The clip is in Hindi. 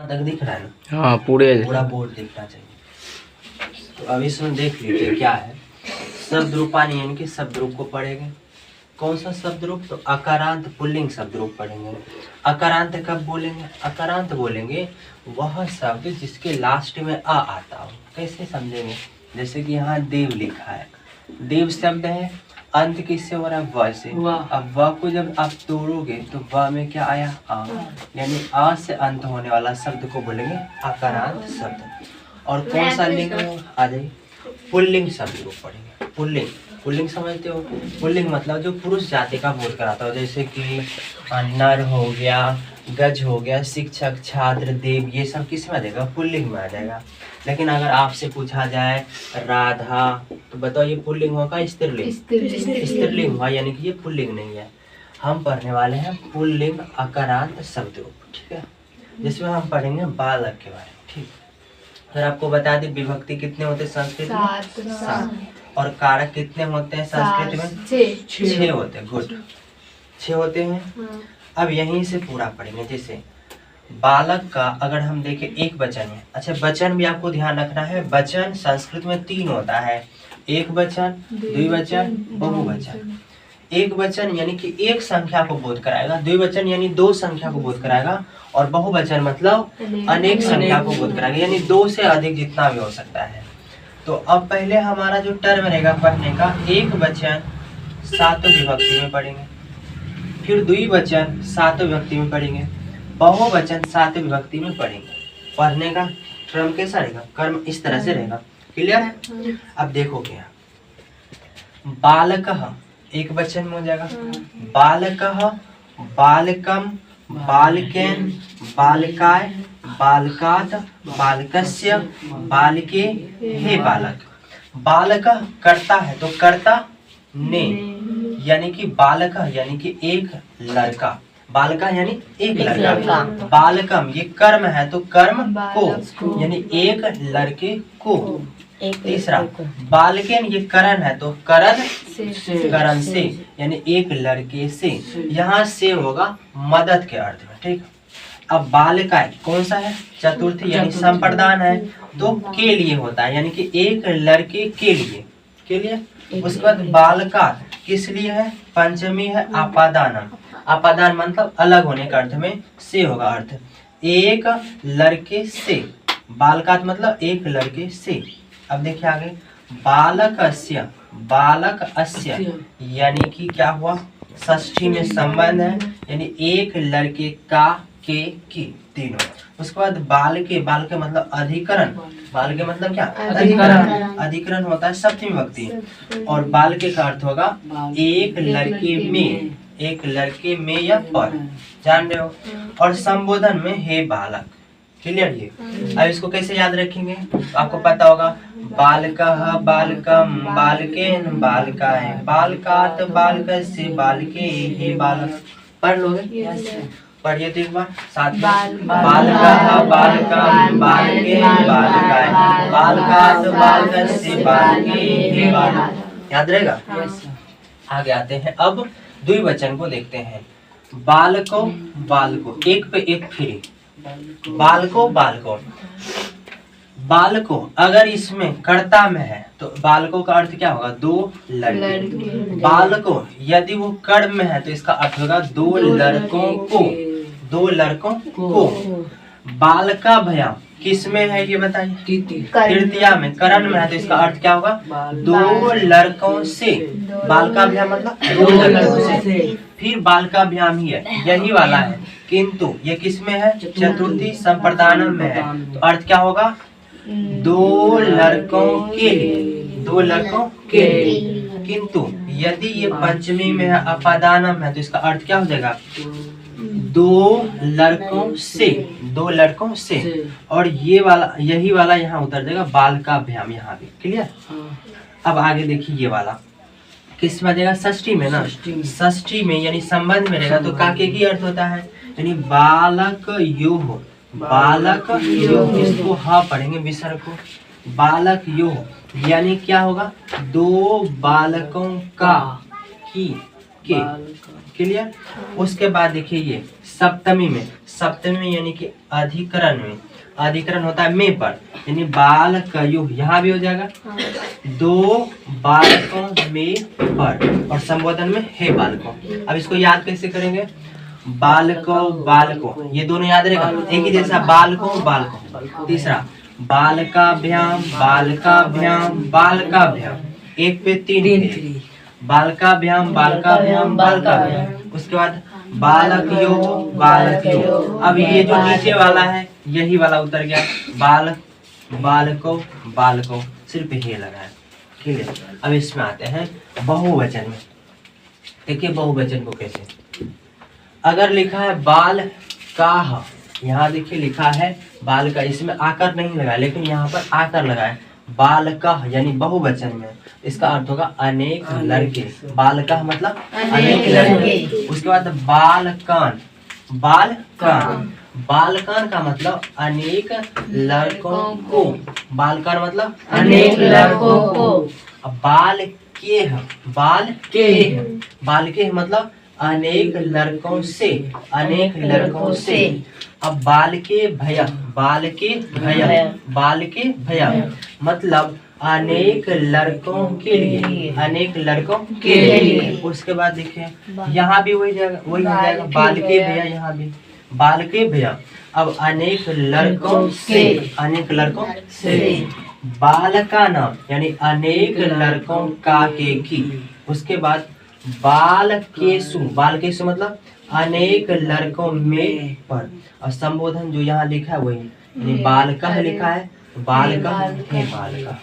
तक दिख रहा है ना? हाँ पूरा बोर्ड दिखना चाहिए। तो अब इसमें देख लीजिए क्या है। शब्द रूपानी यानी कि शब्द रूप को पढ़ेंगे। कौन सा शब्द रूप? तो अकारांत पुल्लिंग शब्द रूप पढ़ेंगे। अकारांत कब बोलेंगे? अकारांत बोलेंगे वह शब्द जिसके लास्ट में आ आता हो। कैसे समझेंगे? जैसे कि यहाँ देव लिखा है, देव शब्द है, अंत किससे हो रहा है? व से। अब व को जब आप तोड़ोगे तो व में क्या आया? आ, यानी आ से अंत होने वाला शब्द को बोलेंगे अकारांत शब्द। और कौन सा लिंग आ जाए? पुल्लिंग शब्द रूप पढ़ेंगे। पुल्लिंग, पुल्लिंग समझते हो? पुल्लिंग मतलब जो पुरुष जाति का बोध कराता हो, जैसे कि नर हो गया, गज हो गया, शिक्षक, छात्र, देव, ये सब किस में आ जाएगा? पुल्लिंग में आ जाएगा। लेकिन अगर आपसे पूछा जाए राधा, तो बताओ ये पुल्लिंग होगा स्त्रीलिंग? स्त्रीलिंग हुआ, यानी कि ये पुल्लिंग नहीं है। हम पढ़ने वाले हैं पुल्लिंग अकारांत शब्द रूप, ठीक है, जिसमें हम पढ़ेंगे बालक के बारे में। ठीक, फिर आपको बता दें विभक्ति कितने होते हैं संस्कृत में? 7। और कारक कितने होते हैं संस्कृत में? 6 होते हैं। गुड, 6 होते हैं। अब यहीं से पूरा पढ़ेंगे। जैसे बालक का अगर हम देखें एक वचन है। अच्छा, वचन भी आपको ध्यान रखना है। वचन संस्कृत में 3 होता है, एक वचन, द्विवचन, बहुवचन। एक वचन यानी कि एक संख्या को बोध कराएगा, द्विवचन यानी 2 संख्या को बोध कराएगा, और बहुवचन मतलब अनेक संख्या को बोध कराएगा, यानी 2 से अधिक जितना भी हो सकता है। तो अब पहले हमारा जो टर्म रहेगा पढ़ने का, एक वचन 7 विभक्ति में पढ़ेंगे, फिर द्विवचन 7 विभक्ति में पढ़ेंगे, बहुवचन 7 विभक्ति में पढ़ेंगे। पढ़ने का क्रम कैसा रहेगा? कर्म इस तरह से रहेगा। क्लियर है? अब देखो क्या, बालकः एक वचन में हो जाएगा, बालकः, बालकम, बालकेन, बालकाय, बालकात, बालकस्य, बालिके, हे बालक। बालकः करता है तो कर्ता ने, यानी कि बालकः यानी कि एक लड़का, बालका यानी एक लड़का, बालकम ये कर्म है तो कर्म को, यानी एक लड़के को। तीसरा बालकेन ये करण है तो करण करण से, यानी एक लड़के से। यहाँ से होगा मदद के अर्थ में। ठीक, अब बालिकाएं कौन सा है? चतुर्थी यानी संप्रदान है, तो के लिए होता है, यानी कि एक लड़के के लिए, के लिए। उसके बाद बालका किस लिए है? पंचमी है आपादान, आपादान मतलब अलग होने का अर्थ में से होगा अर्थ, एक लड़के से। बालकात मतलब एक लड़के से। अब देखिए आगे, बालक अस्य, बालक अस्य यानी कि क्या हुआ? षष्ठी में संबंध है, यानी एक लड़के का, के, की, तीनों। उसके बाद बालके, बालके मतलब अधिकरण, बालके मतलब क्या? अधिकरण। अधिकरण होता है सप्तमी विभक्ति, और बालके का अर्थ होगा एक लड़के में, एक लड़के में या पर, जान रहे हो। और संबोधन में हे बालक। क्लियर? ये अब इसको कैसे याद रखेंगे? आपको पता होगा, बालकः, बालकम, बालकेन, बालकाय, बालकात, बालकस्य, बालिके, हे बालक। पढ़ लोगे? पढ़िए तो एक बार साथ में, बालकः, बालकम, बालकेन, बालकाय, बालकात, बालकस्य, बालिके, हे बालक। याद रहेगा? आगे आते हैं, अब द्विवचन को देखते हैं। बालको, बालको, एक पे एक फ्री, बालको, बालको, बालको अगर इसमें कर्ता में है तो बालको का अर्थ क्या होगा? 2 लड़के। बालको यदि वो कर्म में है तो इसका अर्थ होगा 2 लड़कों को, 2 लड़कों को। बालका भया किस में है ये बताइए? तृतीया में, करण में है तो इसका अर्थ क्या होगा? 2 लड़कों से। बालका भया मतलब 2 लड़कों से। फिर बालका भ्याम ही है, यही वाला है, किंतु ये किस में है? चतुर्थी संप्रदान में है, तो अर्थ क्या होगा? 2 लड़कों के लिए, 2 लड़कों के लिए। किंतु यदि ये पंचमी में है, अपादानम है, तो इसका अर्थ क्या हो जाएगा? 2 लड़कों से, 2 लड़कों से। और ये वाला, यही वाला यहाँ उतर जाएगा, बाल का भ्याम यहाँ भी। क्लियर? अब आगे देखिए, ये वाला किस में जाएगा? षष्ठी में ना, षष्ठी में यानी संबंध में रहेगा तो काके की अर्थ होता है, यानी बालक योह, बालक योह। इसको हाँ पढ़ेंगे विसर्ग को, बालक योह यानी क्या होगा? 2 बालकों का, के। क्लियर। उसके बाद देखिए ये सप्तमी में, सप्तमी में यानी कि अधिकरण में, अधिकरण होता है में पर, यानी बालकयोः, यहाँ भी हो जाएगा दो बालकों में पर, और संबोधन में हे बालकों। अब इसको याद कैसे करेंगे, बालकों बालकों, ये दोनों याद रहेगा एक ही जैसा, बालकों बालकों। तीसरा बालकाभ्याम बालकाभ्याम बालकाभ्याम, एक पे तीन, बालकाभ्याम बालकाभ्याम बालकाभ्याम। उसके बाद बालकयोः बालकयोः। अब ये जो नीचे वाला है यही वाला उतर गया, बालकों बालकों, सिर्फ हे लगा है। ठीक है। अब इसमें आते हैं बहुवचन में। देखिए बहुवचन को कैसे, अगर लिखा है बाल काह, यहाँ देखिए लिखा है बाल का, इसमें आकर नहीं लगा लेकिन यहाँ पर आकर लगा है, बालकः यानी बहुवचन में, इसका अर्थ होगा अनेक लड़के। बालकः मतलब अनेक लड़के। उसके बाद बालकान, बालकान, बालकान का मतलब अनेक लड़कों को, बालकान मतलब अनेक लड़कों को। अब बालकेह, बालकेह, बालकेह मतलब अनेक लड़कों से, अनेक लड़कों से। अब बालके भैया, बालके भैया, बालके भैया मतलब अनेक लड़कों के लिए, अनेक लड़कों के लिए। उसके बाद देखिए यहाँ भी वही जाएगा, वही हो जाएगा बालके भैया, यहाँ भी बालके भैया। अब अनेक लड़कों से, अनेक लड़कों से। बालका नाम यानी अनेक लड़कों का के की। उसके बाद बालकेषु, बालकेषु मतलब अनेक लड़कों में पर, और संबोधन जो यहाँ लिखा है वही, यानी बालकः लिखा है तो बालकः हे बालका।